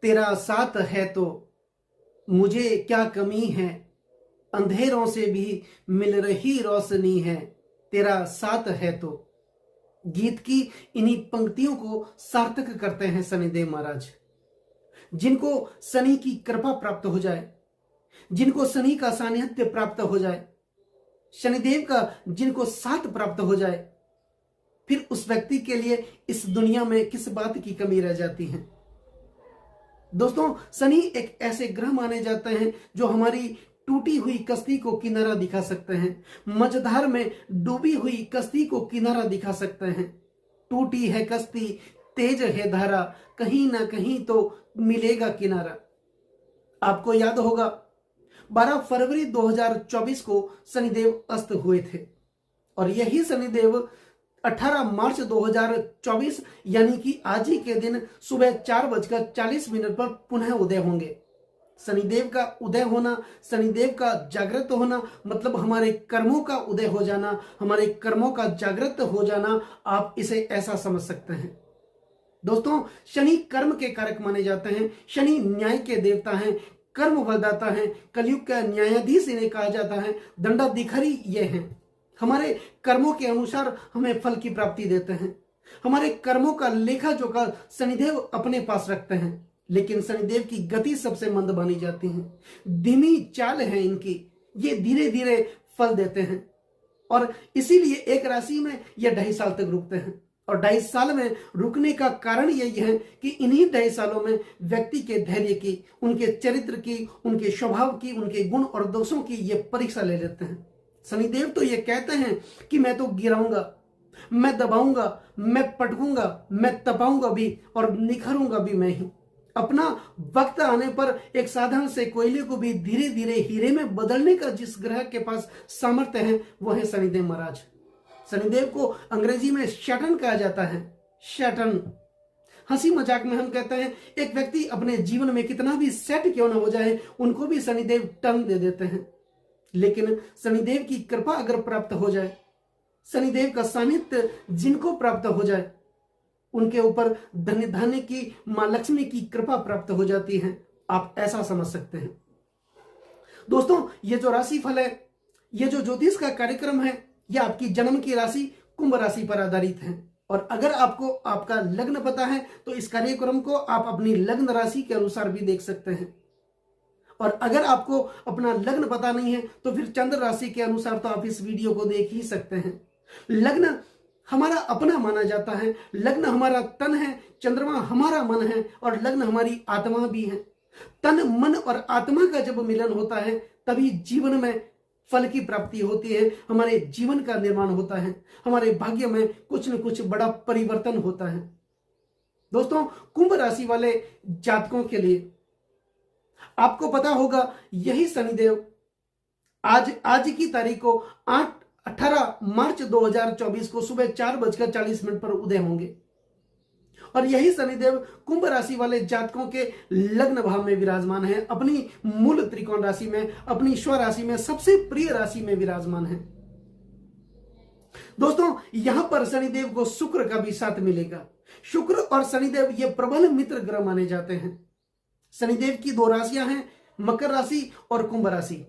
तेरा साथ है तो मुझे क्या कमी है, अंधेरों से भी मिल रही रोशनी है, तेरा साथ है तो। गीत की इन्हीं पंक्तियों को सार्थक करते हैं शनिदेव महाराज। जिनको शनि की कृपा प्राप्त हो जाए, जिनको शनि का सानिध्य प्राप्त हो जाए, शनिदेव का जिनको साथ प्राप्त हो जाए, फिर उस व्यक्ति के लिए इस दुनिया में किस बात की कमी रह जाती है। दोस्तों, शनि एक ऐसे ग्रह माने जाते हैं जो हमारी टूटी हुई कश्ती को किनारा दिखा सकते हैं, मझधार में डूबी हुई कश्ती को किनारा दिखा सकते हैं। टूटी है कश्ती, तेज है धारा, कहीं ना कहीं तो मिलेगा किनारा। आपको याद होगा 12 फरवरी 2024 को शनिदेव अस्त हुए थे और यही शनिदेव 18 मार्च 2024 यानी कि आज ही के दिन सुबह 4:40 पर पुनः उदय होंगे। शनिदेव का उदय होना, शनिदेव का जागृत होना मतलब हमारे कर्मों का उदय हो जाना, हमारे कर्मों का जागृत हो जाना, आप इसे ऐसा समझ सकते हैं। दोस्तों, शनि कर्म के कारक माने जाते हैं, शनि न्याय के देवता हैं, कर्म वरदाता हैं, कलयुग का न्यायाधीश इन्हें कहा जाता है, दंडाधिकारी ये हैं। हमारे कर्मों के अनुसार हमें फल की प्राप्ति देते हैं। हमारे कर्मों का लेखा जोखा शनिदेव अपने पास रखते हैं, लेकिन शनिदेव की गति सबसे मंद मानी जाती है। धीमी चाल है इनकी, ये धीरे धीरे फल देते हैं और इसीलिए एक राशि में ये 2.5 साल तक रुकते हैं। और 2.5 साल में रुकने का कारण यही है कि इन्हीं 2.5 सालों में व्यक्ति के धैर्य की, उनके चरित्र की, उनके स्वभाव की, उनके गुण और दोषों की ये परीक्षा ले लेते हैं। शनिदेव तो ये कहते हैं कि मैं तो गिराऊंगा, मैं दबाऊंगा, मैं पटकूंगा, मैं तपाऊंगा भी और निखरूंगा भी मैं ही। अपना वक्त आने पर एक साधारण से कोयले को भी धीरे धीरे हीरे में बदलने का जिस ग्रह के पास सामर्थ्य है वो है शनिदेव महाराज। शनिदेव को अंग्रेजी में शैटर्न कहा जाता है। शैटर्न, हंसी मजाक में हम कहते हैं एक व्यक्ति अपने जीवन में कितना भी सेट क्यों ना हो जाए, उनको भी शनिदेव टर्न दे देते हैं। लेकिन शनिदेव की कृपा अगर प्राप्त हो जाए, शनिदेव का सानिध्य जिनको प्राप्त हो जाए, उनके ऊपर धन्य धान्य की मां लक्ष्मी की कृपा प्राप्त हो जाती है। आप ऐसा समझ सकते हैं। दोस्तों, ये जो राशिफल है, ये जो ज्योतिष का कार्यक्रम है, यह आपकी जन्म की राशि कुंभ राशि पर आधारित है। और अगर आपको आपका लग्न पता है तो इस कार्यक्रम को आप अपनी लग्न राशि के अनुसार भी देख सकते हैं। और अगर आपको अपना लग्न पता नहीं है तो फिर चंद्र राशि के अनुसार तो आप इस वीडियो को देख ही सकते हैं। लग्न हमारा अपना माना जाता है, लग्न हमारा तन है, चंद्रमा हमारा मन है और लग्न हमारी आत्मा भी है। तन, मन और आत्मा का जब मिलन होता है तभी जीवन में फल की प्राप्ति होती है, हमारे जीवन का निर्माण होता है, हमारे भाग्य में कुछ न कुछ बड़ा परिवर्तन होता है। दोस्तों, कुंभ राशि वाले जातकों के लिए आपको पता होगा यही शनिदेव आज की तारीख को 18 मार्च 2024 को सुबह 4:40 पर उदय होंगे और यही शनिदेव कुंभ राशि वाले जातकों के लग्न भाव में विराजमान है, अपनी मूल त्रिकोण राशि में, अपनी स्व राशि में, सबसे प्रिय राशि में विराजमान है। दोस्तों, यहां पर शनिदेव को शुक्र का भी साथ मिलेगा। शुक्र और शनिदेव ये प्रबल मित्र ग्रह माने जाते हैं। शनिदेव की 2 राशियां हैं, मकर राशि और कुंभ राशि।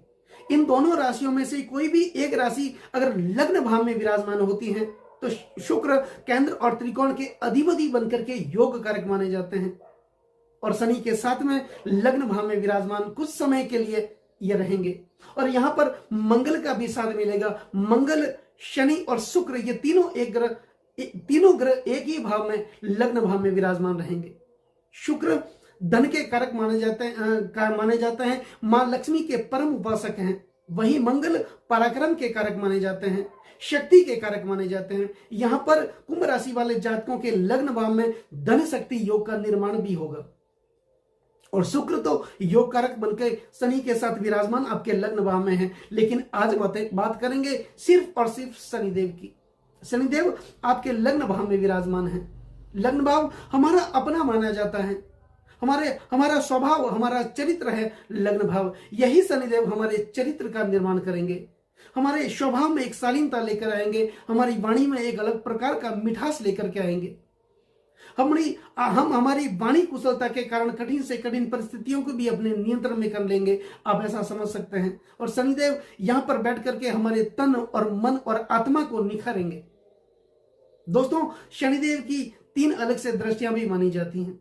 इन दोनों राशियों में से कोई भी एक राशि अगर लग्न भाव में विराजमान होती है तो शुक्र केंद्र और त्रिकोण के अधिपति बनकर के योग कारक माने जाते हैं और शनि के साथ में लग्न भाव में विराजमान कुछ समय के लिए ये रहेंगे। और यहां पर मंगल का भी साथ मिलेगा। मंगल, शनि और शुक्र ये तीनों ग्रह एक ही भाव में, लग्न भाव में विराजमान रहेंगे। शुक्र धन के कारक माने जाते हैं, मां लक्ष्मी के परम उपासक हैं। वही मंगल पराक्रम के कारक माने जाते हैं, शक्ति के कारक माने जाते हैं। यहां पर कुंभ राशि वाले जातकों के लग्न भाव में धन शक्ति योग का निर्माण भी होगा और शुक्र तो योग कारक बनकर शनि के साथ विराजमान आपके लग्न भाव में है। लेकिन आज बात करेंगे सिर्फ और सिर्फ शनिदेव की। शनिदेव आपके लग्न भाव में विराजमान है। लग्न भाव हमारा अपना माना जाता है, हमारा स्वभाव, हमारा चरित्र है लग्न भाव। यही शनिदेव हमारे चरित्र का निर्माण करेंगे, हमारे स्वभाव में एक शालीनता लेकर आएंगे, हमारी वाणी में एक अलग प्रकार का मिठास लेकर के आएंगे। हम हमारी वाणी कुशलता के कारण कठिन से कठिन परिस्थितियों को भी अपने नियंत्रण में कर लेंगे, आप ऐसा समझ सकते हैं। और शनिदेव यहां पर बैठ करके हमारे तन और मन और आत्मा को निखारेंगे। दोस्तों, शनिदेव की 3 अलग से दृष्टियां भी मानी जाती हैं।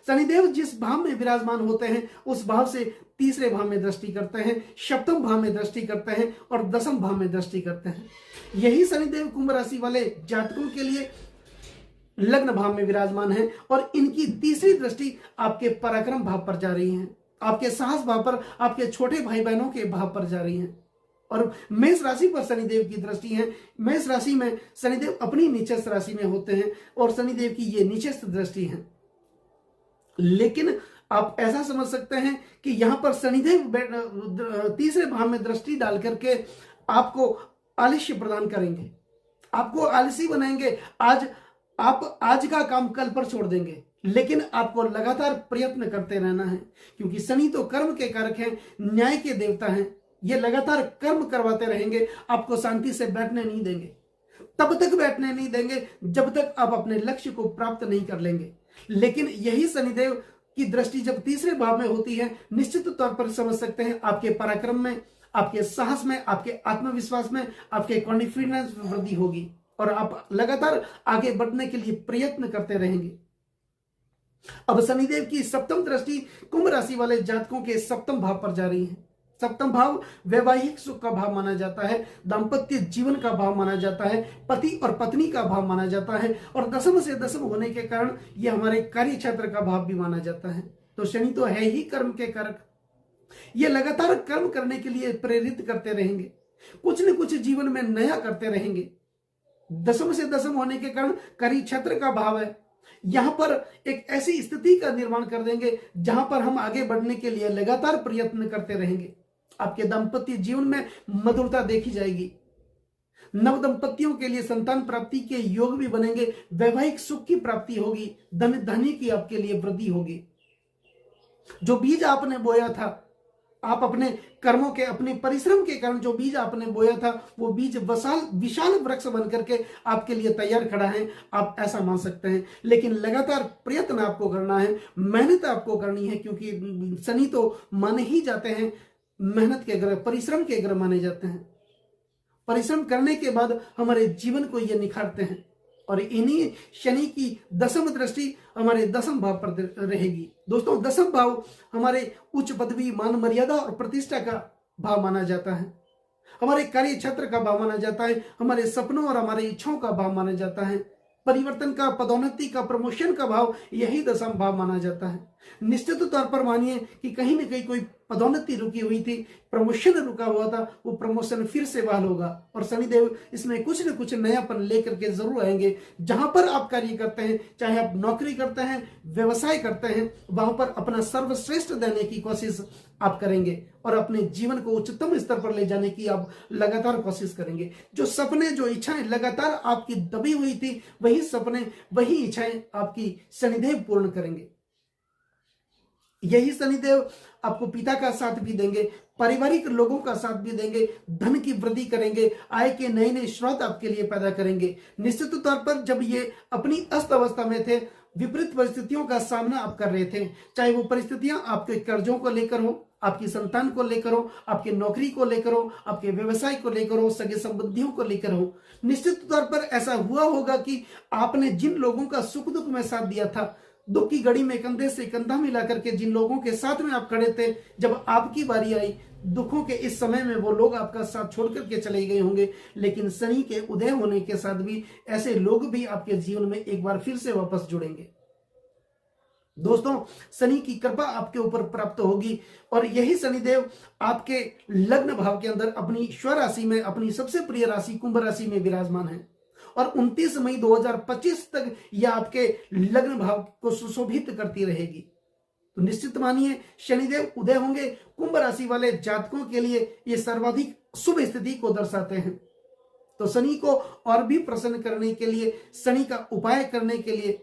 शनिदेव जिस भाव में विराजमान होते हैं उस भाव से तीसरे भाव में दृष्टि करते हैं, सप्तम भाव में दृष्टि करते हैं और दसम भाव में दृष्टि करते हैं। यही शनिदेव कुंभ राशि वाले जातकों के लिए लग्न भाव में विराजमान है और इनकी तीसरी दृष्टि आपके पराक्रम भाव पर जा रही है, आपके साहस भाव पर, आपके छोटे भाई बहनों के भाव पर जा रही है। और मेष राशि पर शनिदेव की दृष्टि है। मेष राशि में शनिदेव अपनी नीचस्थ राशि में होते हैं और शनिदेव की ये नीचस्थ दृष्टि है। लेकिन आप ऐसा समझ सकते हैं कि यहां पर शनिदेव तीसरे भाव में दृष्टि डाल करके आपको आलस्य प्रदान करेंगे, आपको आलसी बनाएंगे। आप आज का काम कल पर छोड़ देंगे, लेकिन आपको लगातार प्रयत्न करते रहना है, क्योंकि शनि तो कर्म के कारक हैं, न्याय के देवता हैं। ये लगातार कर्म करवाते रहेंगे, आपको शांति से बैठने नहीं देंगे। तब तक बैठने नहीं देंगे जब तक आप अपने लक्ष्य को प्राप्त नहीं कर लेंगे। लेकिन यही शनिदेव की दृष्टि जब तीसरे भाव में होती है, निश्चित तौर पर समझ सकते हैं आपके पराक्रम में, आपके साहस में, आपके आत्मविश्वास में, आपके कॉन्फिडेंस में वृद्धि होगी और आप लगातार आगे बढ़ने के लिए प्रयत्न करते रहेंगे। अब शनिदेव की सप्तम दृष्टि कुंभ राशि वाले जातकों के सप्तम भाव पर जा रही है। सप्तम भाव वैवाहिक सुख का भाव माना जाता है, दाम्पत्य जीवन का भाव माना जाता है, पति और पत्नी का भाव माना जाता है और दसम से दसम होने के कारण यह हमारे कार्य क्षेत्र का भाव भी माना जाता है। तो शनि तो है ही कर्म के कारक, ये लगातार कर्म करने के लिए प्रेरित करते रहेंगे, कुछ न कुछ जीवन में नया करते रहेंगे। दसम से दसम होने के कारण कार्य क्षेत्र का भाव है, यहां पर एक ऐसी स्थिति का निर्माण कर देंगे जहां पर हम आगे बढ़ने के लिए लगातार प्रयत्न करते रहेंगे। आपके दाम्पत्य जीवन में मधुरता देखी जाएगी, नव दंपतियों के लिए संतान प्राप्ति के योग भी बनेंगे, वैवाहिक सुख की प्राप्ति होगी, धन धनी की आपके लिए वृद्धि होगी। जो बीज आपने बोया था, आप अपने कर्मों के, अपने परिश्रम के कारण जो बीज आपने बोया था, वो बीज विशाल वृक्ष बन करके आपके लिए तैयार खड़ा है, आप ऐसा मान सकते हैं। लेकिन लगातार प्रयत्न आपको करना है, मेहनत आपको करनी है, क्योंकि शनि तो माने ही जाते हैं मेहनत के ग्रह, परिश्रम के ग्रह माने जाते हैं। परिश्रम करने के बाद हमारे जीवन को ये निखारते हैं और इन्हीं शनि की दसम दृष्टि हमारे दसम भाव पर रहेगी। दोस्तों, दसम भाव हमारे उच्च पदवी, मान मर्यादा और प्रतिष्ठा का भाव माना जाता है, हमारे कार्य क्षेत्र का भाव माना जाता है, हमारे सपनों और हमारी इच्छाओं का भाव माना जाता है, परिवर्तन का, पदोन्नति का, प्रमोशन का भाव यही दसम भाव माना जाता है। निश्चित तौर पर मानिए कि कहीं न कहीं कोई पदोन्नति रुकी हुई थी, प्रमोशन रुका हुआ था, वो प्रमोशन फिर से बहाल होगा और शनिदेव इसमें कुछ न कुछ नयापन लेकर के जरूर आएंगे। जहां पर आप कार्य करते हैं, चाहे आप नौकरी करते हैं, व्यवसाय करते हैं, वहां पर अपना सर्वश्रेष्ठ देने की कोशिश आप करेंगे और अपने जीवन को उच्चतम स्तर पर ले जाने की आप लगातार कोशिश करेंगे। जो सपने, जो इच्छाएं लगातार आपकी दबी हुई थी, वही सपने, वही इच्छाएं आपकी शनिदेव पूर्ण करेंगे। यही शनिदेव आपको पिता का साथ भी देंगे, पारिवारिक लोगों का साथ भी देंगे, धन की वृद्धि करेंगे, आय के नए नए स्रोत आपके लिए पैदा करेंगे। निश्चित तौर पर जब ये अपनी अस्त अवस्था में थे, विपरीत परिस्थितियों का सामना आप कर रहे थे, चाहे वो परिस्थितियां आपके कर्जों को लेकर हो, आपकी संतान को लेकर हो, आपके नौकरी को लेकर हो, आपके व्यवसाय को लेकर हो, सगे संबंधियों को लेकर हो, निश्चित तौर पर ऐसा हुआ होगा कि आपने जिन लोगों का सुख दुख में साथ दिया था, दुख की घड़ी में कंधे से कंधा मिलाकर के जिन लोगों के साथ में आप खड़े थे, जब आपकी बारी आई दुखों के इस समय में वो लोग आपका साथ छोड़ करके चले गए होंगे। लेकिन शनि के उदय होने के साथ भी ऐसे लोग भी आपके जीवन में एक बार फिर से वापस जुड़ेंगे। दोस्तों, शनि की कृपा आपके ऊपर प्राप्त होगी और यही शनिदेव आपके लग्न भाव के अंदर अपनी स्वराशि में, अपनी सबसे प्रिय राशि कुंभ राशि में विराजमान है और 29 मई 2025 तक यह आपके लग्न भाव को सुशोभित करती रहेगी। तो निश्चित मानिए शनिदेव उदय होंगे, कुंभ राशि वाले जातकों के लिए ये सर्वाधिक शुभ स्थिति को दर्शाते हैं। तो शनि को और भी प्रसन्न करने के लिए, शनि का उपाय करने के लिए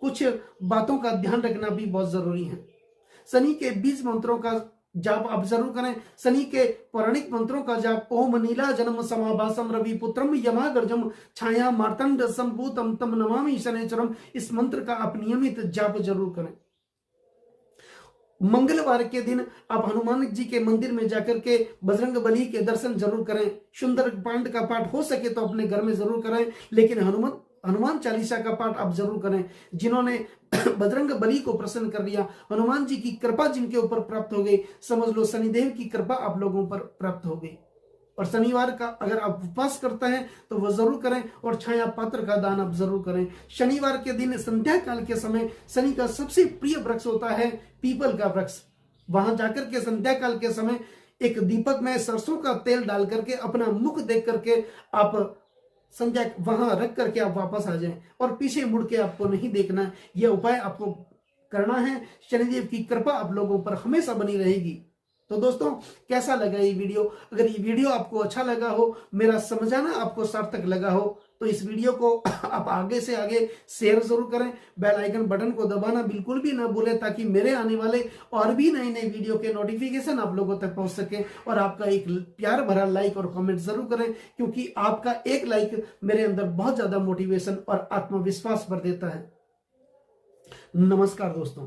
कुछ बातों का ध्यान रखना भी बहुत जरूरी है। शनि के बीज मंत्रों का जाप आप जरूर करें। शनि के पौराणिक मंत्रों का जाप, ओम नीला जन्म समाभासम रवि पुत्रम यमागर्जम छाया मार्तंड संभूतम तम नमामि शनैश्वरम, इस मंत्र का आप नियमित जाप जरूर करें। मंगलवार के दिन आप हनुमान जी के मंदिर में जाकर के बजरंग बली के दर्शन जरूर करें। सुंदर कांड का पाठ हो सके तो अपने घर में जरूर करें, लेकिन हनुमान चालीसा का पाठ आप जरूर करें। जिन्होंने बजरंग बली को प्रसन्न कर लिया, हनुमान जी की कृपा जिनके ऊपर प्राप्त हो गई, समझ लो शनिदेव की कृपा आप लोगों पर प्राप्त हो गई। और शनिवार का अगर आप उपवास करते हैं तो वह जरूर करें, और छाया पात्र का दान आप जरूर करें। शनिवार के दिन संध्या काल के समय शनि का सबसे प्रिय वृक्ष होता है पीपल का वृक्ष। वहां जाकर के संध्या काल के समय एक दीपक में सरसों का तेल डाल करके अपना मुख देख करके आप संध्या वहां रख करके आप वापस आ जाएं, और पीछे मुड़ के आपको नहीं देखना। यह उपाय आपको करना है। शनिदेव की कृपा आप लोगों पर हमेशा बनी रहेगी। तो दोस्तों, कैसा लगा ये वीडियो? अगर ये वीडियो आपको अच्छा लगा हो, मेरा समझाना आपको सार्थक लगा हो, तो इस वीडियो को आप आगे से आगे शेयर जरूर करें। बेल आइकन बटन को दबाना बिल्कुल भी ना भूलें, ताकि मेरे आने वाले और भी नए नए वीडियो के नोटिफिकेशन आप लोगों तक पहुंच सके। और आपका एक प्यार भरा लाइक और कमेंट जरूर करें, क्योंकि आपका एक लाइक मेरे अंदर बहुत ज्यादा मोटिवेशन और आत्मविश्वास भर देता है। नमस्कार दोस्तों।